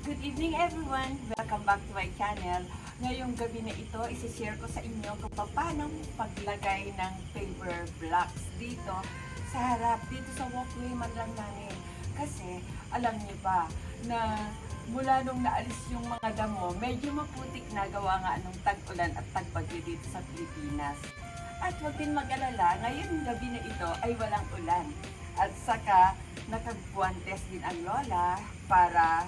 Good evening everyone! Welcome back to my channel. Ngayong gabi na ito, isi-share ko sa inyo kung paano paglagay ng paver blocks dito sa harap, dito sa walkway man lang namin. Kasi alam niyo ba na mula nung naalis yung mga damo, medyo maputik na gawa nga nung tag-ulan at tag-bagyo dito sa Pilipinas. At huwag din mag-alala, ngayong gabi na ito ay walang ulan. At saka nakagbuwantes din ang lola para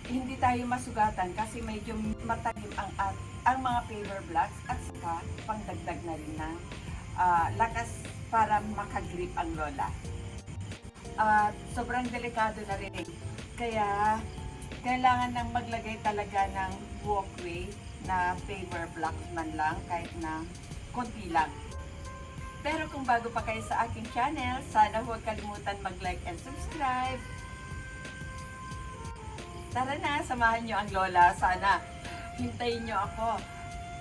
hindi tayo masugatan kasi medyo matalim ang mga paver blocks at saka pangdagdag na rin ng lakas para makagrip ang lola. Sobrang delikado na rin. Kaya kailangan nang maglagay talaga ng walkway na paver blocks man lang kahit na konti lang. Pero kung bago pa kayo sa aking channel, sana huwag kalimutan mag-like and subscribe. Tara na, samahan nyo ang lola. Sana hintayin nyo ako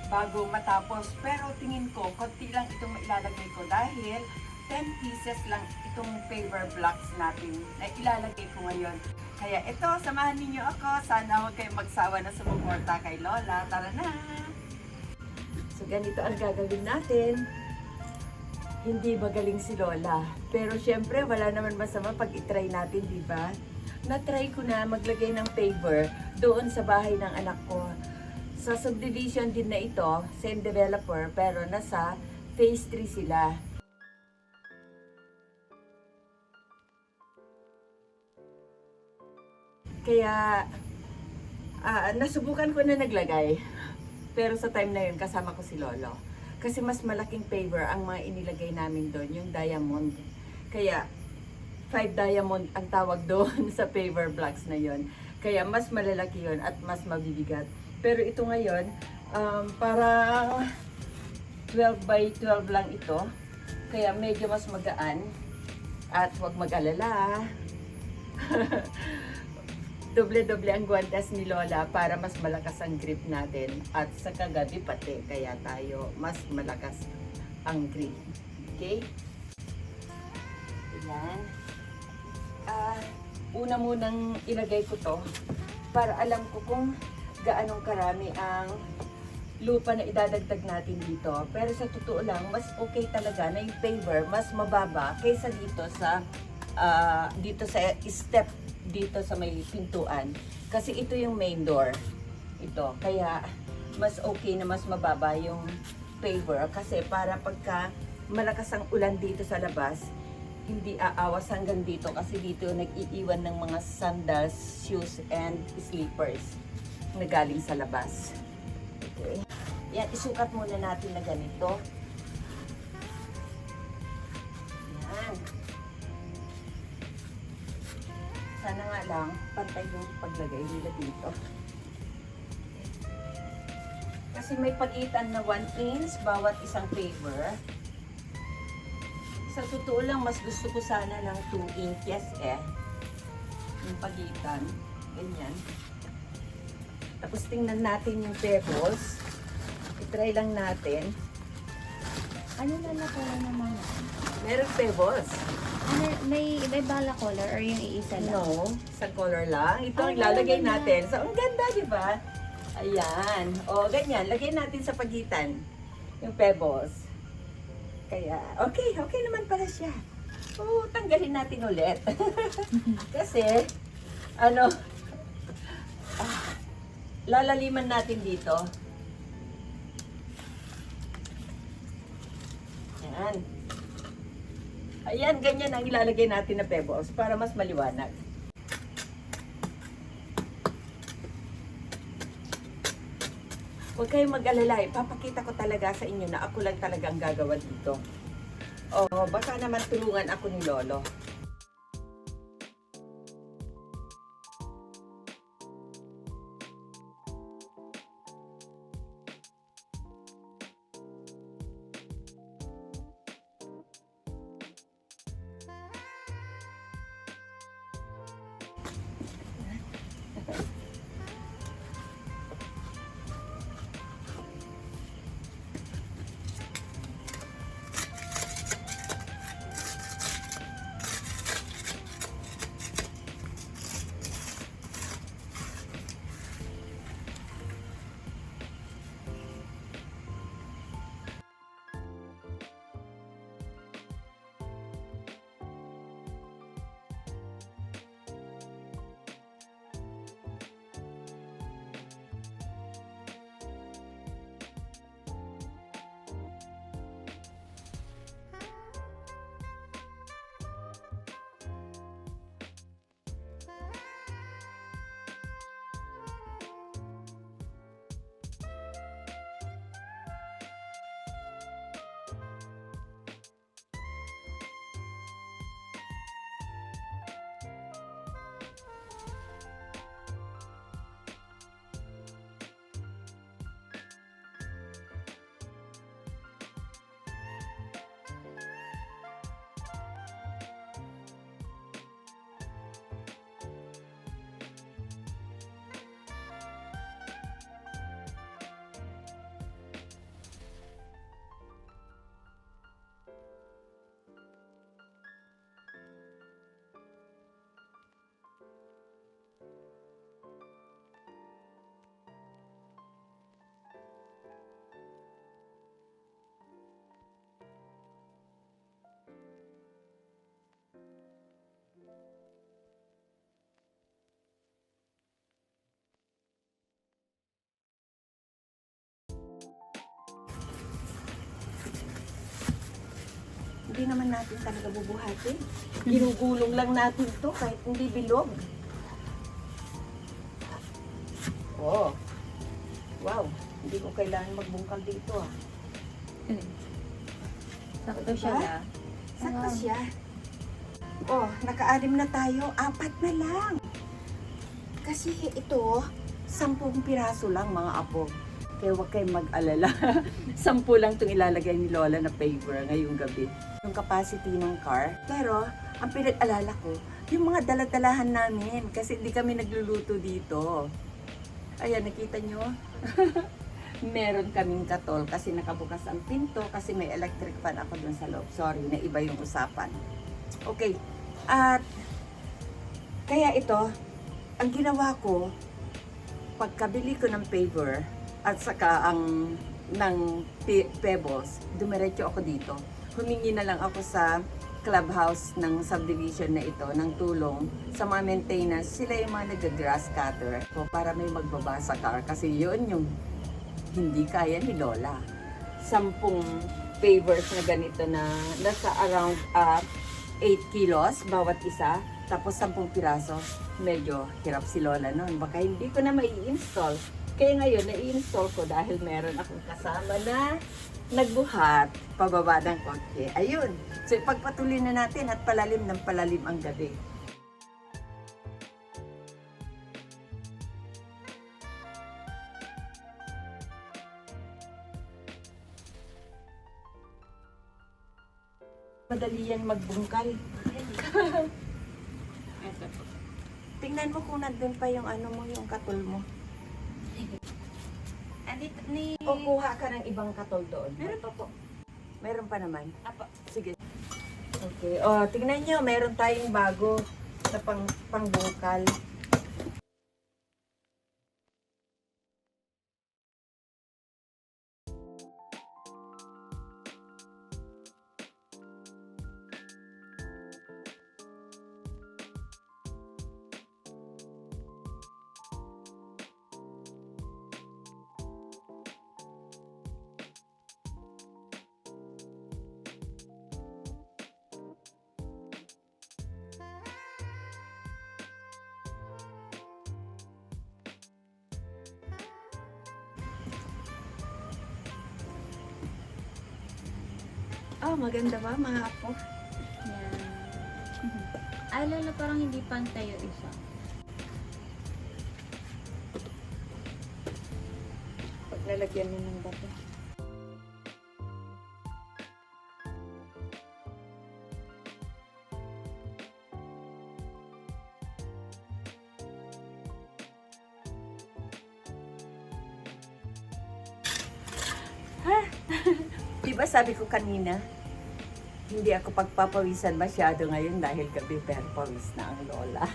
bago matapos. Pero tingin ko, konti lang itong mailalagay ko dahil 10 pieces lang itong paver blocks natin na ilalagay ko ngayon. Kaya ito, samahan ninyo ako. Sana huwag kayong magsawa na sumuporta kay lola. Tara na! So ganito ang gagawin natin. Hindi magaling si lola. Pero syempre, wala naman masama pag itry natin, di ba? Na-try ko na maglagay ng paver doon sa bahay ng anak ko. Sa subdivision din na ito, same developer, pero nasa phase 3 sila. Kaya, nasubukan ko na naglagay. Pero sa time na yun, kasama ko si lolo. Kasi mas malaking paver ang mga inilagay namin doon, yung diamond. Kaya, 5 diamond ang tawag doon sa paver blocks na yon. Kaya mas malalaki yon at mas mabibigat. Pero ito ngayon, parang 12 by 12 lang ito. Kaya medyo mas magaan. At huwag mag-alala. Doble-doble ang guwantes ni lola para mas malakas ang grip natin. At sa kagabi pati, kaya tayo mas malakas ang grip. Okay? Ayan. Una munang ilagay ko to para alam ko kung gaanong karami ang lupa na idadagdag natin dito. Pero sa totoo lang, mas okay talaga na yung paver mas mababa kaysa dito sa step dito sa may pintuan. Kasi ito yung main door. Ito. Kaya mas okay na mas mababa yung paver kasi para pagka malakas ang ulan dito sa labas, hindi aawas hanggang dito kasi dito nag-iiwan ng mga sandals, shoes, and slippers na galing sa labas. Okay. Yan, isukat muna natin na ganito. Yan. Sana nga lang, pantay yung paglagay nila dito. Kasi may pagitan na 1 inch bawat isang paver. Sa totoo lang, mas gusto ko sana ng 2 inches yung pagitan. Ganyan. Tapos tingnan natin yung pebbles. I-try lang natin. Ano na color naman? Meron pebbles. Ano, may bala color or yung iisa lang? No, sa color lang. Ito ang Ay, lalagay ganda. natin. So, ang ganda, di ba? Ayan. O, ganyan. Lagay natin sa pagitan yung pebbles. Kaya, okay naman pala siya. Oo, tanggalin natin ulit. Kasi, lalaliman natin dito. Ayan. Ayan, ganyan ang ilalagay natin na pebbles para mas maliwanag. Huwag kayong mag-alala, ipapakita ko talaga sa inyo na ako lang talaga ang gagawa dito. O, baka naman tulungan ako ni lolo. Hindi naman natin talaga bubuhatin. Ginugulong lang natin to kahit hindi bilog. Oh. Wow. Hindi ko kailangan magbungkal dito ah. Sakto siya Diba? na. Sakto siya. Oh, naka-anim na tayo. 4 na lang. Kasi ito, 10 piraso lang mga apo. Kaya huwag kayong mag-alala. 10 lang itong ilalagay ni Lola na paper ngayong gabi. Yung capacity ng car. Pero, ang pinag-alala ko, yung mga daladalahan namin. Kasi hindi kami nagluluto dito. Ayan, nakita nyo? Meron kaming katol kasi nakabukas ang pinto kasi may electric fan ako dun sa loob. Sorry, naiba yung usapan. Okay. At, kaya ito, ang ginawa ko, pagkabili ko ng paper, at saka ang ng pebbles, dumiretso ako dito. Humingi na lang ako sa clubhouse ng subdivision na ito ng tulong sa mga maintenance. Sila yung mga nag-grass cutter so, para may magbaba sa car kasi yun yung hindi kaya ni Lola. 10 pavers na ganito na nasa around 8 kilos bawat isa. Tapos 10 piraso. Medyo hirap si Lola noon. Baka hindi ko na mai-install. Kaya ngayon, na-i-install ko dahil meron akong kasama na nagbuhat pababa ng kotse. Ayun. So, ipagpatuloy na natin at palalim ng palalim ang gabi. Madali yan magbungkal. Tingnan mo kung nandun pa yung ano mo, yung katol mo. Andito ni... O kuha ka ng ibang katol doon. Meron pa po. Meron pa naman. Apo. Sige. Okay. O, tingnan nyo, meron tayong bago na pangbungkal. Oh, maganda ba mga apo? Yan. Ay, Lola, parang hindi pantay yung isa. Pag nalagyan mo ng bato. Ha? Diba sabi ko kanina, hindi ako pagpapawisan masyado ngayon dahil gabi pero pawis na ang Lola.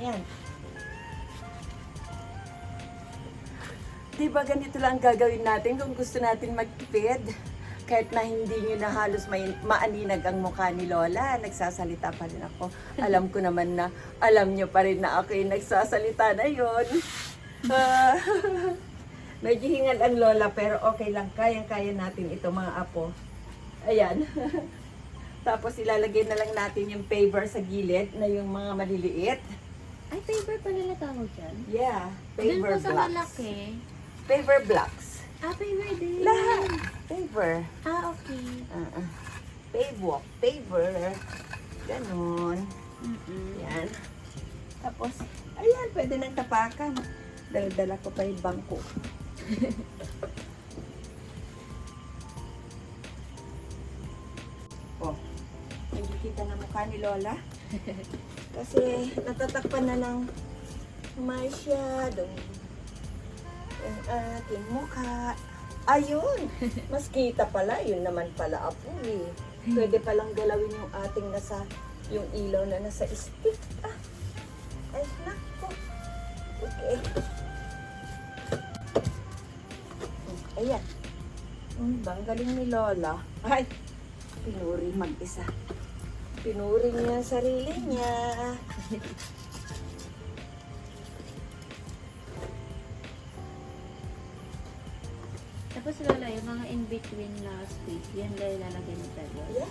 Ayan. Diba ganito lang ang gagawin natin kung gusto natin magtipid? Kahit na hindi nyo na halos maaninag ang mukha ni Lola, nagsasalita pa rin ako. Alam ko naman na, alam nyo pa rin na ako yung nagsasalita na yun. Medyo hingal ang Lola, pero okay lang. Kayang-kaya natin ito mga apo. Ayan. Tapos ilalagay na lang natin yung paver sa gilid na yung mga maliliit. Ay, paper pala natawag dyan? Yeah, Doon paver po sa blocks. malaki. Paver blocks. Ah, paper din. Lahat. Paver. Ah, okay. Pavewalk. Paver. Ganon. Yan. Tapos, ayan, pwede nang tapakan. Dala-dala ko pa yung bangko. Oh, nakikita na mukha ni Lola. Kasi natatakpan na ng masyadong ang ating mukha. Ayun! Mas kita pala. Yun naman pala apo eh. Pwede palang galawin yung ating yung ilaw na nasa stick. Ah! Ay, Okay. Ayan. Ang galing ni Lola. Ay, pinuri mag-isa. Pinuri niya ang sarili niya. Tapos Lola, yung mga in-between na space, yan lang ilalagay ni Pedro. Yeah.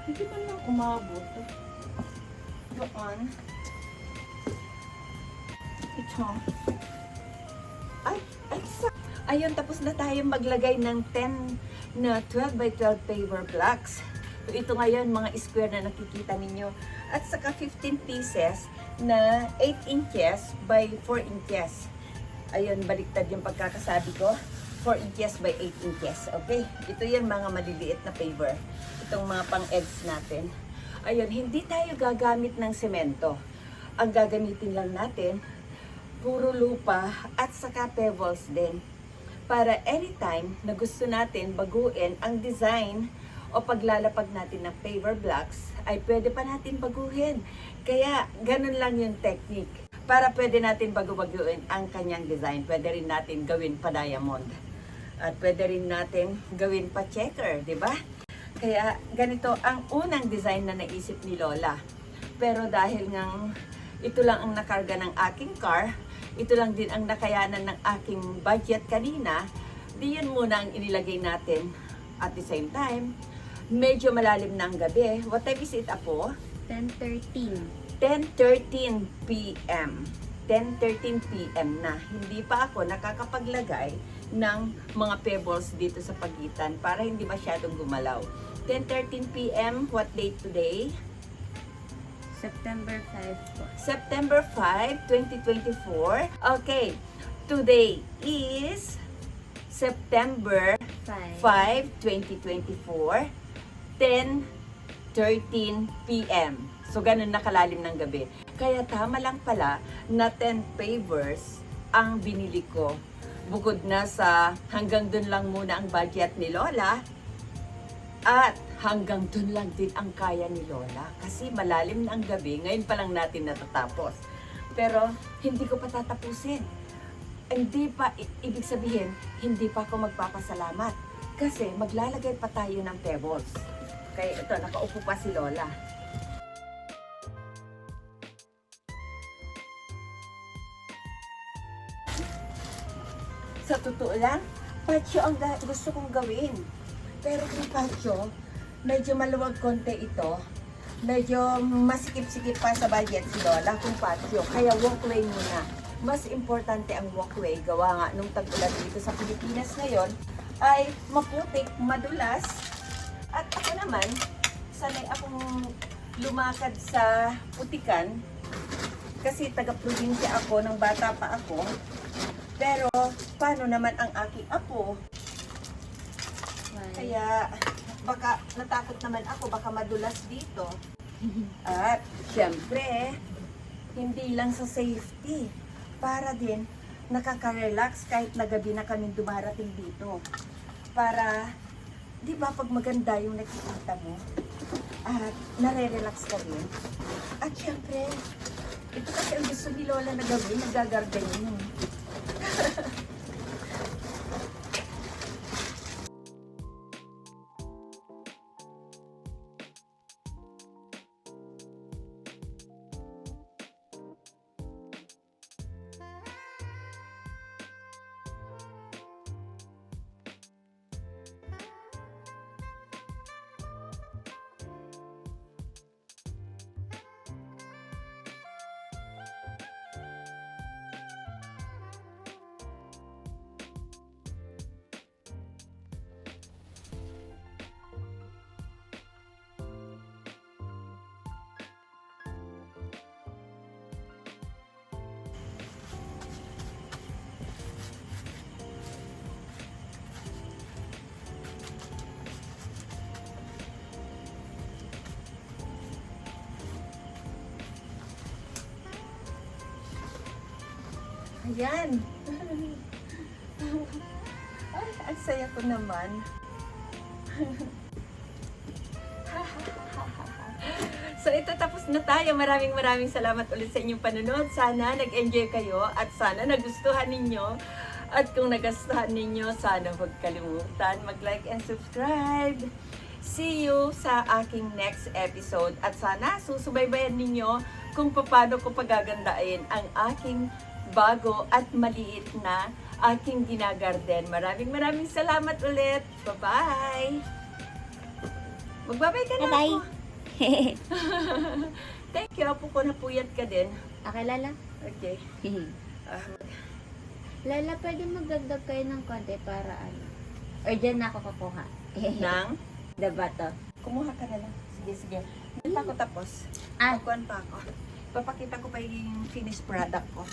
Hindi man lang umabot. Doon. Ito. Ay, ayun, tapos na tayo maglagay ng 10 na 12 by 12 paper blocks. So, ito ngayon, mga square na nakikita ninyo. At saka 15 pieces na 8 inches by 4 inches. Ayun, baliktad yung pagkakasabi ko. 4 inches by 8 inches. Okay? Ito yung mga maliliit na paper. Itong mga pang-eggs natin. Ayun, hindi tayo gagamit ng semento. Ang gagamitin lang natin, puro lupa at saka pebbles din. Para anytime na gusto natin baguhin ang design o paglalapag natin ng paper blocks, ay pwede pa natin baguhin. Kaya, ganun lang yung technique. Para pwede natin baguhin ang kanyang design. Pwede rin natin gawin pa diamond. At pwede rin natin gawin pa checker, di ba? Kaya ganito ang unang design na naisip ni Lola. Pero dahil ngang ito lang ang nakarga ng aking car, ito lang din ang nakayanan ng aking budget kanina, di yun muna ang inilagay natin. At the same time, medyo malalim na ang gabi. What time is it, Apo? 10:13. 10:13 p.m. 10:13 p.m. na. Hindi pa ako nakakapaglagay ng mga pebbles dito sa pagitan para hindi masyadong gumalaw. 10:13 p.m. What date today? September 5 po. September 5, 2024. Okay. Today is September 5, 2024. 10:13 p.m. So, ganun na kalalim ng gabi. Kaya tama lang pala na 10 pavers ang binili ko. Bukod na sa hanggang dun lang muna ang budget ni Lola, at hanggang dun lang din ang kaya ni Lola. Kasi malalim na ang gabi, ngayon pa lang natin natatapos. Pero hindi ko pa tatapusin. Hindi pa, ibig sabihin, hindi pa ako magpapasalamat. Kasi maglalagay pa tayo ng pebbles. Kaya ito, nakaupo pa si Lola. Sa totoo lang, patio ang gusto kong gawin. Pero kung patio, medyo maluwag konti ito. Medyo masikip-sikip pa sa budget si Lola kung patio. Kaya walkway muna. Mas importante ang walkway. Gawa nga nung tag-ulan dito sa Pilipinas ngayon, ay maputik, madulas. At ako naman, sanay akong lumakad sa putikan. Kasi taga-probinsya ako, nang bata pa ako. Pero, paano naman ang aking apo? Kaya, baka natakot naman ako, baka madulas dito. At, syempre, hindi lang sa safety. Para din, nakaka-relax kahit na gabi na kaming dumarating dito. Para, di ba pag maganda yung nakikita mo, at nare-relax ka rin. At syempre, ito kasi ang gusto ni Lola na gawin, nagagardening. Ayan. Ay, ang saya ko naman. So ito, tapos na tayo. Maraming salamat ulit sa inyong panonood. Sana nag-enjoy kayo at sana nagustuhan ninyo. At kung nagustuhan ninyo, sana huwag kalimutan mag-like and subscribe. See you sa aking next episode. At sana susubaybayan ninyo kung paano ko pagagandain ang aking bago at maliit na aking ginagarden. Maraming salamat ulit. Bye-bye! Magbabay ka na Bye-bye. po. Thank you. Apo ko, napuyat ka din. Okay, Lala? Okay. Ah, Lala, pwede magdagdag kayo ng konti para ano? Or dyan na ako kukuha. nang? Dabato. Kumuha ka na lang. Sige. Hindi pa ako tapos. Ah. Magkuhan pa ako. Papakita ko pa yung finished product ko.